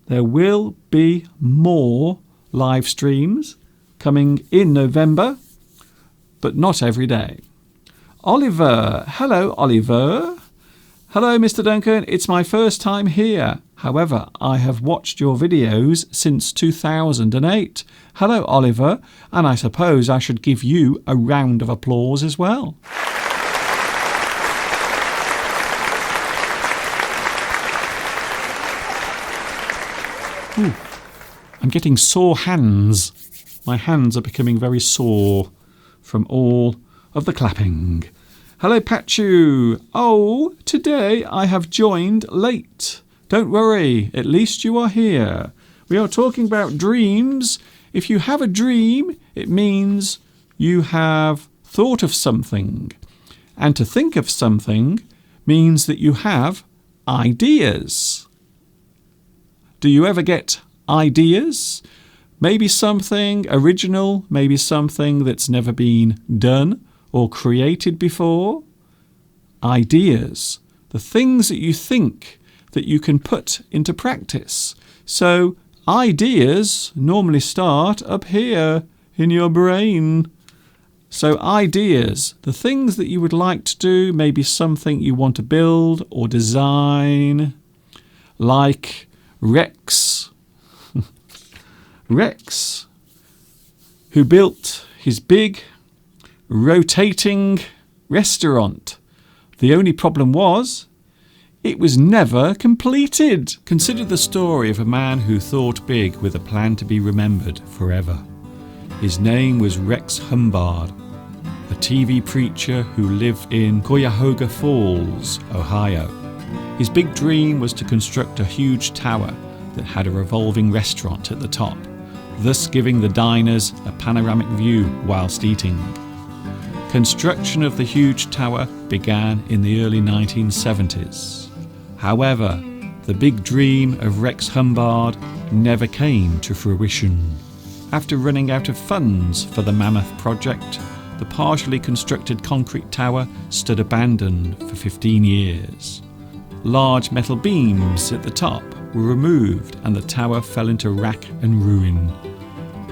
There will be more live streams coming in November, but not every day. Oliver. Hello, Oliver. Hello, Mr. Duncan. It's my first time here. However, I have watched your videos since 2008. Hello, Oliver. And I suppose I should give you a round of applause as well. Ooh, I'm getting sore hands. My hands are becoming very sore from all of the clapping. Hello, Pachu. Oh, today I have joined late. Don't worry, at least you are here. We are talking about dreams. If you have a dream, it means you have thought of something. And to think of something means that you have ideas. Do you ever get ideas? Maybe something original, maybe something that's never been done or created before. Ideas, the things that you think that you can put into practice. So ideas normally start up here in your brain. So ideas, the things that you would like to do, maybe something you want to build or design, like Rex. Rex, who built his big rotating restaurant. The only problem was it was never completed. Consider the story of a man who thought big with a plan to be remembered forever. His name was Rex Humbard, a TV preacher who lived in Cuyahoga Falls, Ohio. His big dream was to construct a huge tower that had a revolving restaurant at the top, thus giving the diners a panoramic view whilst eating. Construction of the huge tower began in the early 1970s. However, the big dream of Rex Humbard never came to fruition. After running out of funds for the mammoth project, the partially constructed concrete tower stood abandoned for 15 years. Large metal beams at the top were removed and the tower fell into rack and ruin.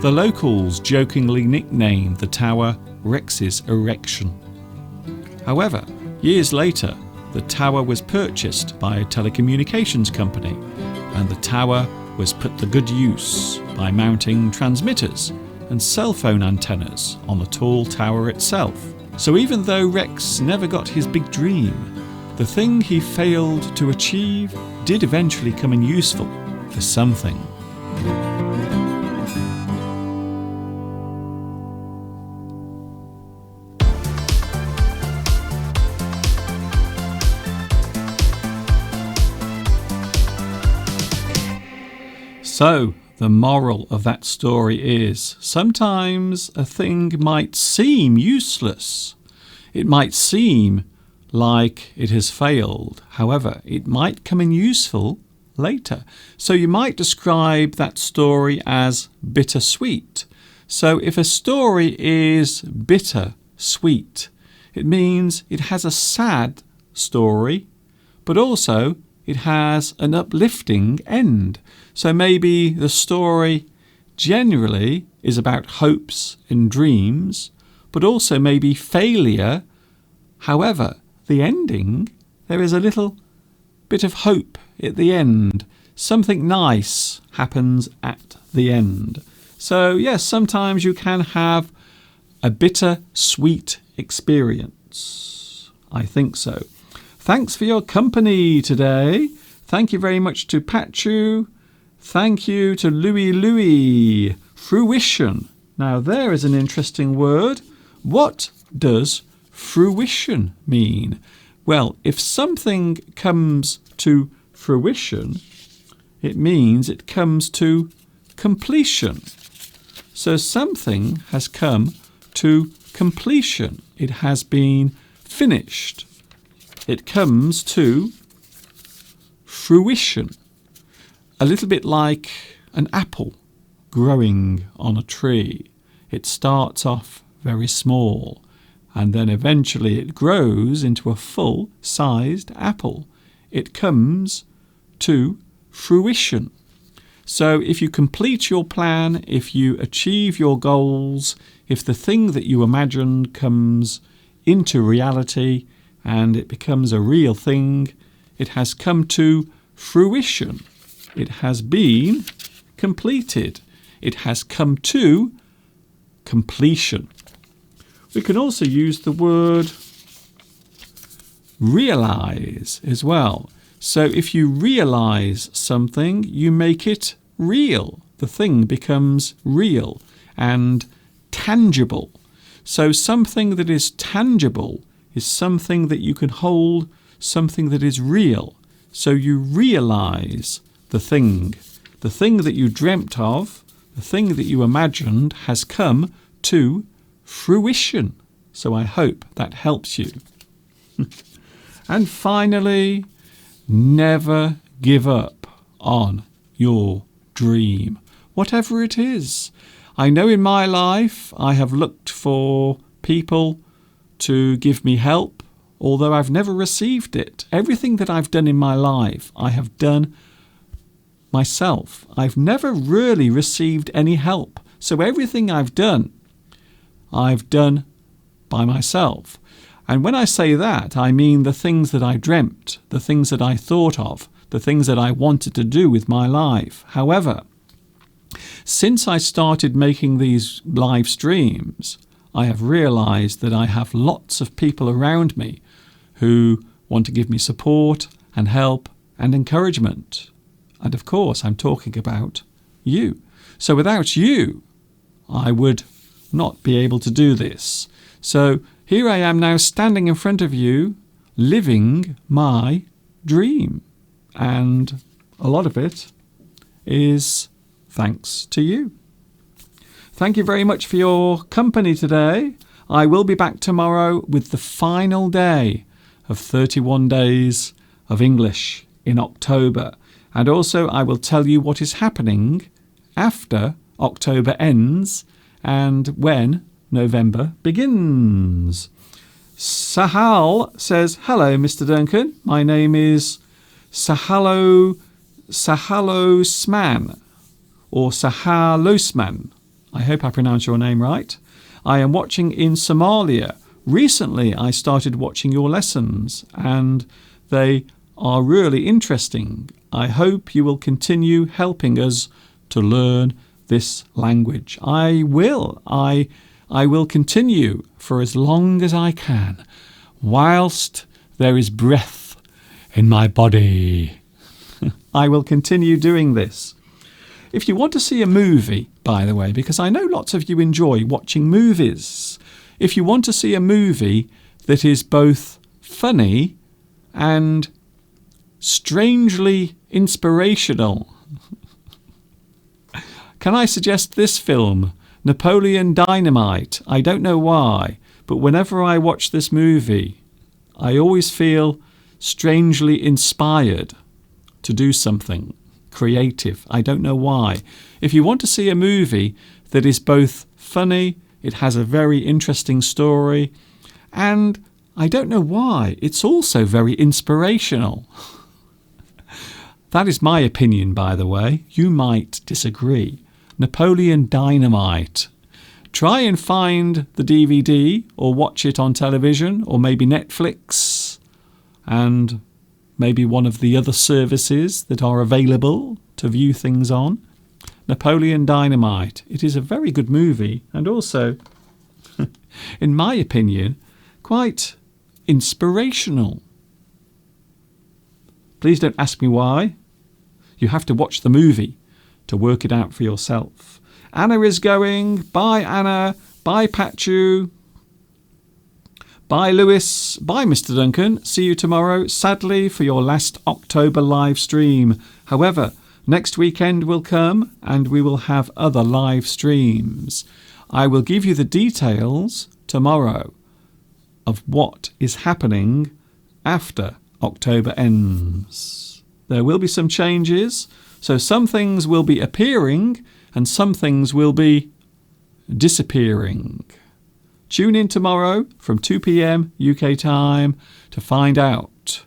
The locals jokingly nicknamed the tower Rex's Erection. However, years later, the tower was purchased by a telecommunications company, and the tower was put to good use by mounting transmitters and cell phone antennas on the tall tower itself. So even though Rex never got his big dream, the thing he failed to achieve did eventually come in useful for something. So, the moral of that story is, sometimes a thing might seem useless. It might seem like it has failed. However, it might come in useful later. So you might describe that story as bittersweet. So if a story is bittersweet, it means it has a sad story, but also it has an uplifting end. So maybe the story generally is about hopes and dreams, but also maybe failure. However, the ending, there is a little bit of hope at the end. Something nice happens at the end. So yes, sometimes you can have a bitter-sweet experience. I think so. Thanks for your company today. Thank you very much to Pachu. Thank you to Louis. Fruition. Now there is an interesting word. What does fruition mean? Well, if something comes to fruition, it means it comes to completion. So something has come to completion. It has been finished. It comes to fruition. A little bit like an apple growing on a tree. It starts off very small and then eventually it grows into a full-sized apple. It comes to fruition. So if you complete your plan, if you achieve your goals, if the thing that you imagined comes into reality and it becomes a real thing, it has come to fruition. It has been completed. It has come to completion. We can also use the word realize as well. So if you realize something, you make it real. The thing becomes real and tangible. So something that is tangible is something that you can hold, something that is real. So you realize the thing that you dreamt of, the thing that you imagined has come to fruition. So I hope that helps you. And finally, never give up on your dream, whatever it is. I know in my life I have looked for people to give me help, although I've never received it. Everything that I've done in my life, I have done myself. I've never really received any help. So everything I've done by myself. And when I say that, I mean the things that I dreamt, the things that I thought of, the things that I wanted to do with my life. However, since I started making these live streams, I have realized that I have lots of people around me who want to give me support and help and encouragement. And of course, I'm talking about you. So without you, I would not be able to do this. So here I am now standing in front of you, living my dream. And a lot of it is thanks to you. Thank you very much for your company today. I will be back tomorrow with the final day of 31 days of English in October. And also I will tell you what is happening after October ends and when November begins. Sahal says, hello, Mr. Duncan. My name is Sahalo Sman or Sahalosman. I hope I pronounced your name right. I am watching in Somalia. Recently, I started watching your lessons and they are really interesting. I hope you will continue helping us to learn this language. I will continue for as long as I can, whilst there is breath in my body. I will continue doing this. If you want to see a movie, by the way, because I know lots of you enjoy watching movies, if you want to see a movie that is both funny and strangely inspirational, can I suggest this film, Napoleon Dynamite? I don't know why, but whenever I watch this movie, I always feel strangely inspired to do something creative. I don't know why. If you want to see a movie that is both funny, it has a very interesting story, and I don't know why, it's also very inspirational. That is my opinion, by the way. You might disagree. Napoleon Dynamite. Try and find the DVD or watch it on television or maybe Netflix and maybe one of the other services that are available to view things on. Napoleon Dynamite. It is a very good movie, and also in my opinion, quite inspirational. Please don't ask me why. You have to watch the movie to work it out for yourself. Anna is going. Bye, Anna. Bye, Patchu. Bye, Lewis. Bye, Mr. Duncan. See you tomorrow, sadly, for your last October live stream. However, next weekend will come and we will have other live streams. I will give you the details tomorrow of what is happening after October ends. There will be some changes, so some things will be appearing and some things will be disappearing. Tune in tomorrow from 2 p.m. UK time to find out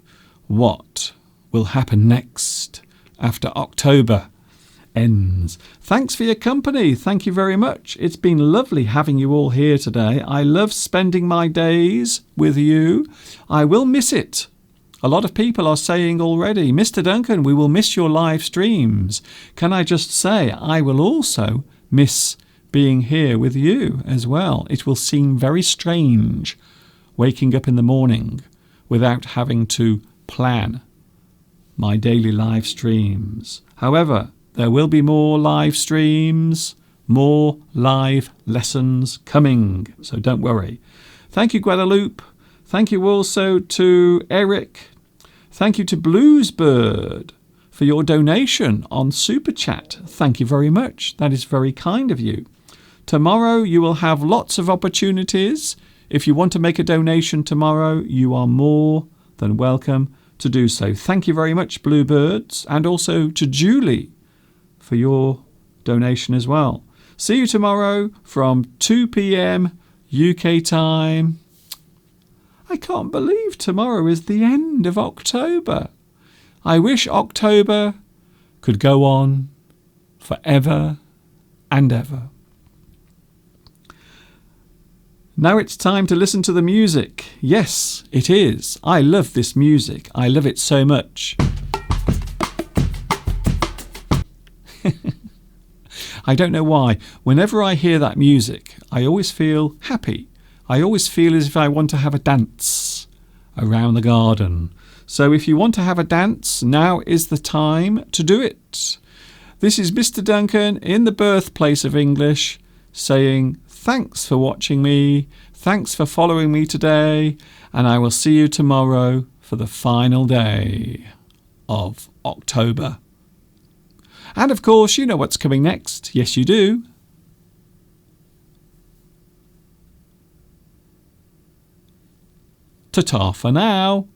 what will happen next after October ends. Thanks for your company. Thank you very much. It's been lovely having you all here today. I love spending my days with you. I will miss it. A lot of people are saying already, Mr. Duncan, we will miss your live streams. Can I just say, I will also miss being here with you as well. It will seem very strange waking up in the morning without having to plan my daily live streams. However, there will be more live streams, more live lessons coming, so don't worry. Thank you, Guadalupe. Thank you also to Eric. Thank you to Bluesbird for your donation on Super Chat. Thank you very much. That is very kind of you. Tomorrow you will have lots of opportunities. If you want to make a donation tomorrow, you are more than welcome to do so. Thank you very much, Bluebirds, and also to Julie for your donation as well. See you tomorrow from 2 p.m. UK time. I can't believe tomorrow is the end of October. I wish October could go on forever and ever. Now it's time to listen to the music. Yes, it is. I love this music. I love it so much. I don't know why. Whenever I hear that music, I always feel happy. I always feel as if I want to have a dance around the garden. So if you want to have a dance, now is the time to do it. This is Mr. Duncan in the birthplace of English saying thanks for watching me, thanks for following me today, and I will see you tomorrow for the final day of October. And of course, you know what's coming next. Yes, you do. Ta-ta for now.